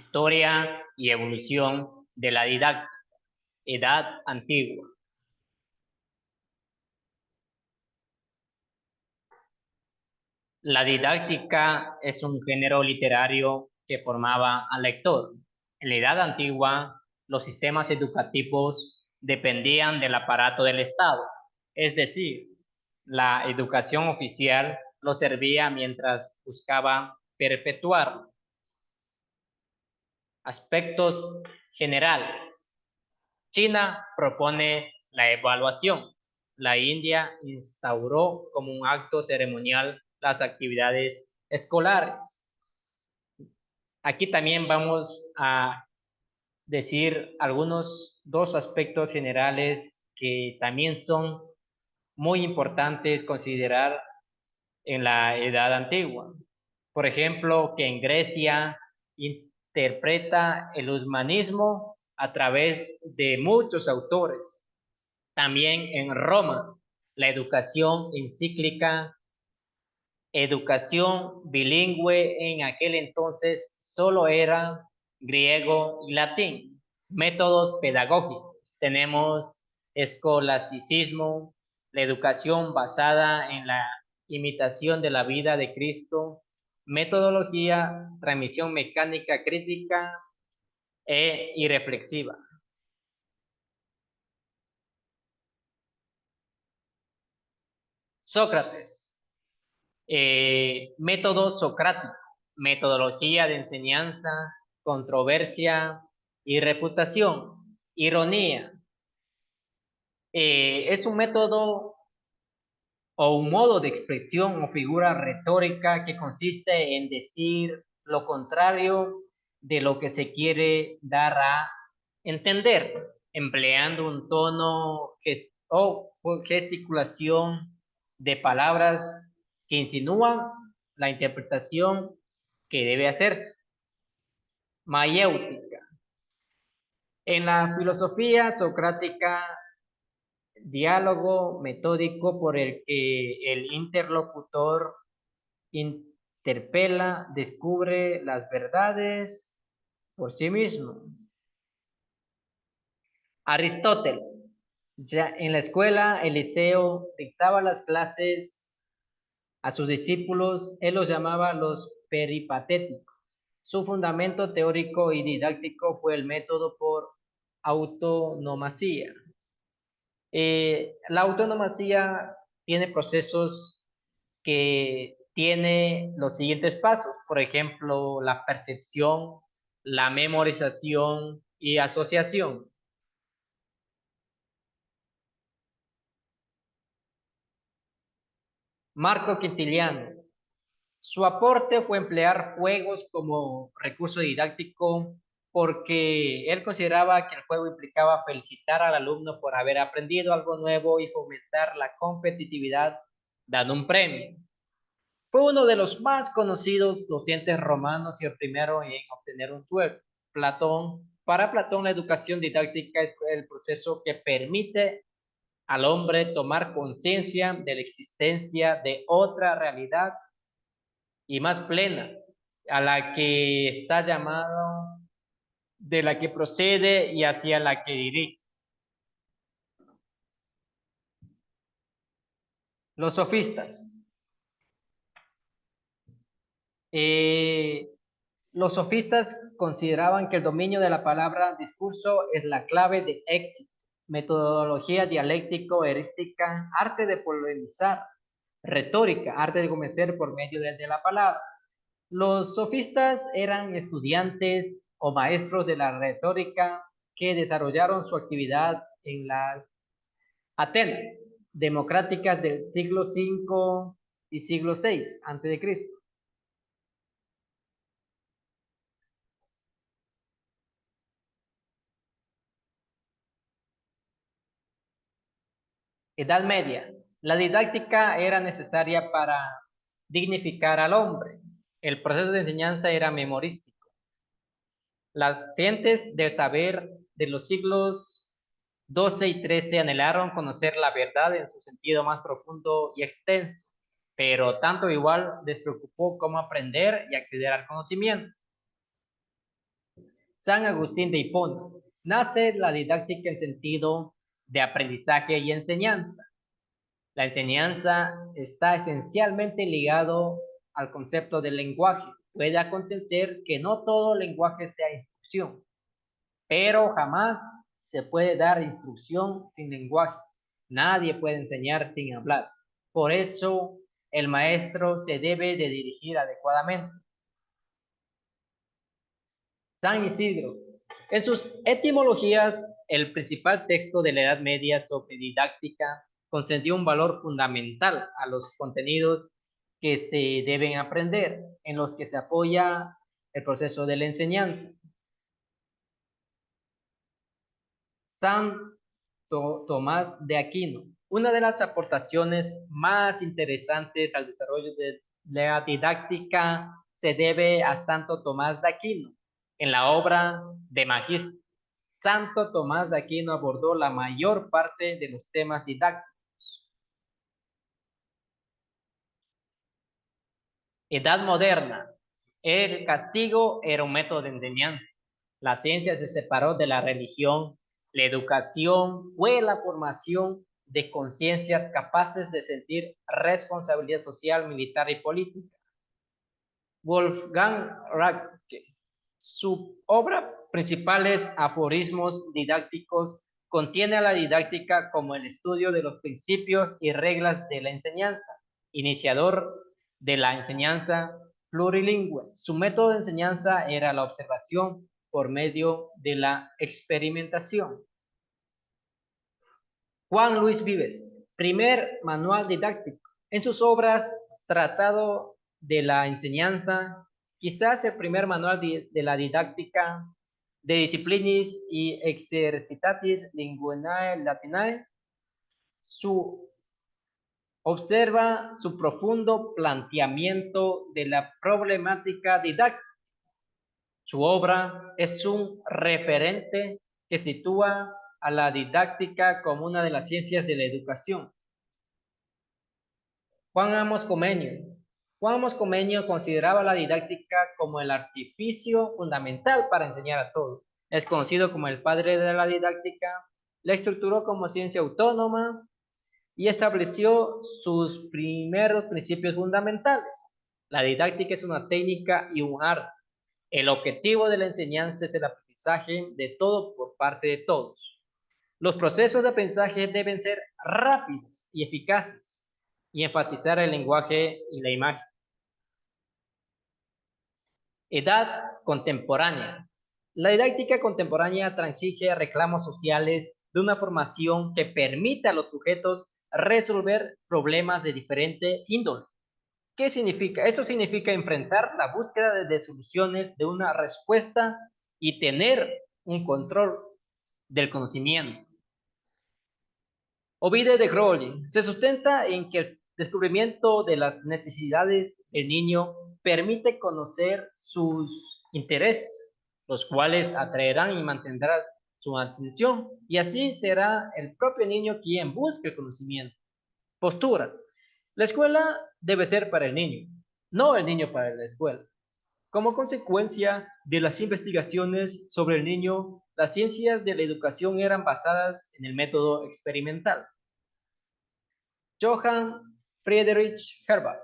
Historia y evolución de la didáctica. Edad antigua. La didáctica es un género literario que formaba al lector. En la Edad Antigua, los sistemas educativos dependían del aparato del Estado, es decir, la educación oficial lo servía mientras buscaba perpetuarlo. Aspectos generales. China propone la evaluación. La India instauró como un acto ceremonial las actividades escolares. Aquí también vamos a decir dos aspectos generales que también son muy importantes considerar en la Edad Antigua. Por ejemplo, que en Grecia interpreta el humanismo a través de muchos autores. También en Roma, la educación encíclica, educación bilingüe en aquel entonces solo era griego y latín. Métodos pedagógicos. Tenemos escolasticismo, la educación basada en la imitación de la vida de Cristo, metodología, transmisión mecánica crítica y reflexiva. Sócrates. Método socrático, metodología de enseñanza, controversia y reputación, ironía. Es un método o un modo de expresión o figura retórica que consiste en decir lo contrario de lo que se quiere dar a entender, empleando un tono o gesticulación de palabras que insinúan la interpretación que debe hacerse. Mayéutica. En la filosofía socrática, diálogo metódico por el que el interlocutor interpela, descubre las verdades por sí mismo. Aristóteles. Ya en la escuela, Eliseo dictaba las clases a sus discípulos, él los llamaba los peripatéticos. Su fundamento teórico y didáctico fue el método por autonomacía. La autonomacía tiene procesos que tiene los siguientes pasos, por ejemplo, la percepción, la memorización y asociación. Marco Quintiliano. Su aporte fue emplear juegos como recurso didáctico porque él consideraba que el juego implicaba felicitar al alumno por haber aprendido algo nuevo y fomentar la competitividad dando un premio. Fue uno de los más conocidos docentes romanos y el primero en obtener un sueldo. Para Platón, la educación didáctica es el proceso que permite al hombre tomar conciencia de la existencia de otra realidad y más plena, a la que está llamado, de la que procede y hacia la que dirige. Los sofistas. Eh, los sofistas consideraban que el dominio de la palabra discurso es la clave de éxito. Metodología dialéctico-heurística, arte de polemizar, retórica, arte de convencer por medio de la palabra. Los sofistas eran estudiantes o maestros de la retórica que desarrollaron su actividad en las Atenas democráticas del siglo V y siglo VI antes de Cristo. Edad Media. La didáctica era necesaria para dignificar al hombre. El proceso de enseñanza era memorístico. Las gentes del saber de los siglos XII y XIII anhelaron conocer la verdad en su sentido más profundo y extenso, pero tanto igual les preocupó cómo aprender y acceder al conocimiento. San Agustín de Hipona. Nace la didáctica en sentido de aprendizaje y enseñanza. La enseñanza está esencialmente ligado al concepto del lenguaje. Puede acontecer que no todo lenguaje sea instrucción, pero jamás se puede dar instrucción sin lenguaje. Nadie puede enseñar sin hablar. Por eso el maestro se debe de dirigir adecuadamente. San Isidro. En sus etimologías, el principal texto de la Edad Media sobre didáctica concedió un valor fundamental a los contenidos que se deben aprender, en los que se apoya el proceso de la enseñanza. Santo Tomás de Aquino. Una de las aportaciones más interesantes al desarrollo de la didáctica se debe a Santo Tomás de Aquino. En la obra de Magister, Santo Tomás de Aquino abordó la mayor parte de los temas didácticos. Edad moderna. El castigo era un método de enseñanza. La ciencia se separó de la religión. La educación fue la formación de conciencias capaces de sentir responsabilidad social, militar y política. Wolfgang Ratke. Su obra principal es Aforismos didácticos. Contiene a la didáctica como el estudio de los principios y reglas de la enseñanza, iniciador de la enseñanza plurilingüe. Su método de enseñanza era la observación por medio de la experimentación. Juan Luis Vives, primer manual didáctico. En sus obras, Tratado de la Enseñanza, quizás el primer manual de la didáctica, De Disciplinis y Exercitatis Linguae Latinae, observa su profundo planteamiento de la problemática didáctica. Su obra es un referente que sitúa a la didáctica como una de las ciencias de la educación. Juan Amos Comenio. Juan Amos Comenio consideraba la didáctica como el artificio fundamental para enseñar a todos. Es conocido como el padre de la didáctica, la estructuró como ciencia autónoma y estableció sus primeros principios fundamentales. La didáctica es una técnica y un arte. El objetivo de la enseñanza es el aprendizaje de todo por parte de todos. Los procesos de aprendizaje deben ser rápidos y eficaces y enfatizar el lenguaje y la imagen. Edad contemporánea. La didáctica contemporánea transige reclamos sociales de una formación que permita a los sujetos resolver problemas de diferente índole. ¿Qué significa? Esto significa enfrentar la búsqueda de soluciones de una respuesta y tener un control del conocimiento. Ovide de Crowley se sustenta en que el descubrimiento de las necesidades del niño permite conocer sus intereses, los cuales atraerán y mantendrán su atención, y así será el propio niño quien busque el conocimiento. Postura. La escuela debe ser para el niño, no el niño para la escuela. Como consecuencia de las investigaciones sobre el niño, las ciencias de la educación eran basadas en el método experimental. Johann Friedrich Herbert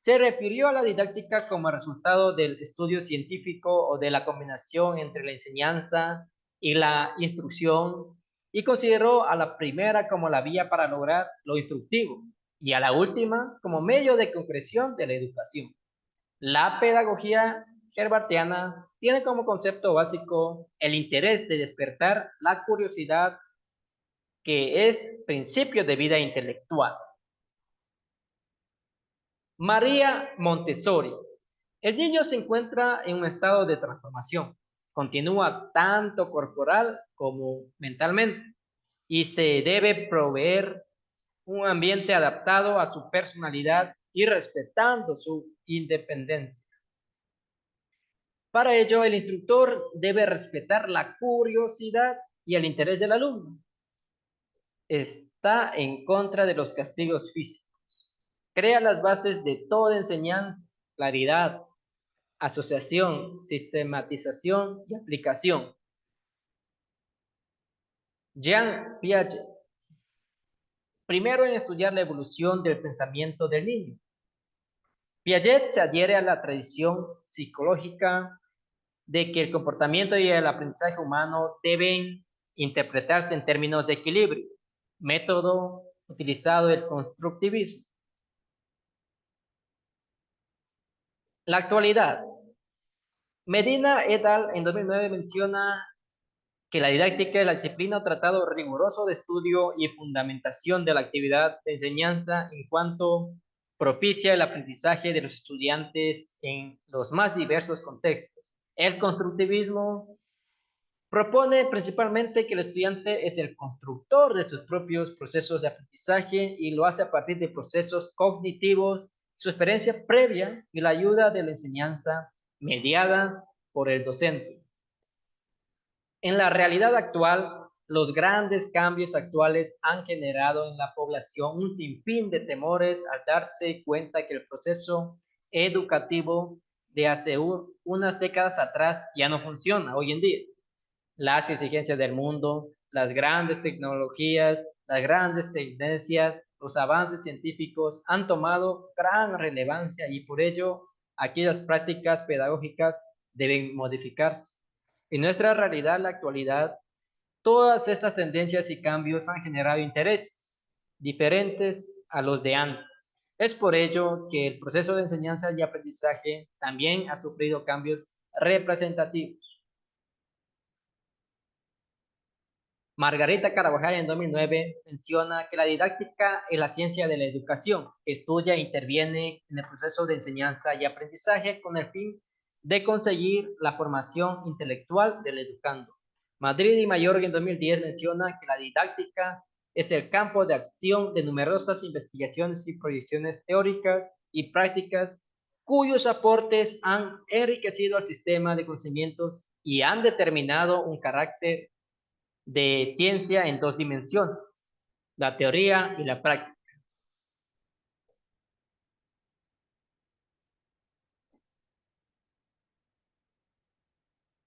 se refirió a la didáctica como resultado del estudio científico o de la combinación entre la enseñanza y la instrucción y consideró a la primera como la vía para lograr lo instructivo y a la última como medio de concreción de la educación. La pedagogía herbartiana tiene como concepto básico el interés de despertar la curiosidad, que es principio de vida intelectual. María Montessori. El niño se encuentra en un estado de transformación. Continúa tanto corporal como mentalmente y se debe proveer un ambiente adaptado a su personalidad y respetando su independencia. Para ello, el instructor debe respetar la curiosidad y el interés del alumno. Está en contra de los castigos físicos. Crea las bases de toda enseñanza, claridad, asociación, sistematización y aplicación. Jean Piaget, primero en estudiar la evolución del pensamiento del niño. Piaget se adhiere a la tradición psicológica de que el comportamiento y el aprendizaje humano deben interpretarse en términos de equilibrio, método utilizado el constructivismo. La actualidad. Medina et al. En 2009 menciona que la didáctica es la disciplina o tratado riguroso de estudio y fundamentación de la actividad de enseñanza en cuanto propicia el aprendizaje de los estudiantes en los más diversos contextos. El constructivismo propone principalmente que el estudiante es el constructor de sus propios procesos de aprendizaje y lo hace a partir de procesos cognitivos, su experiencia previa y la ayuda de la enseñanza mediada por el docente. En la realidad actual, los grandes cambios actuales han generado en la población un sinfín de temores al darse cuenta que el proceso educativo de hace unas décadas atrás ya no funciona hoy en día. Las exigencias del mundo, las grandes tecnologías, las grandes tendencias, los avances científicos han tomado gran relevancia y por ello aquellas prácticas pedagógicas deben modificarse. En nuestra realidad, en la actualidad, todas estas tendencias y cambios han generado intereses diferentes a los de antes. Es por ello que el proceso de enseñanza y aprendizaje también ha sufrido cambios representativos. Margarita Carvajal en 2009 menciona que la didáctica es la ciencia de la educación, que estudia e interviene en el proceso de enseñanza y aprendizaje con el fin de conseguir la formación intelectual del educando. Madrid y Mayorga en 2010 menciona que la didáctica es el campo de acción de numerosas investigaciones y proyecciones teóricas y prácticas cuyos aportes han enriquecido el sistema de conocimientos y han determinado un carácter de ciencia en dos dimensiones, la teoría y la práctica.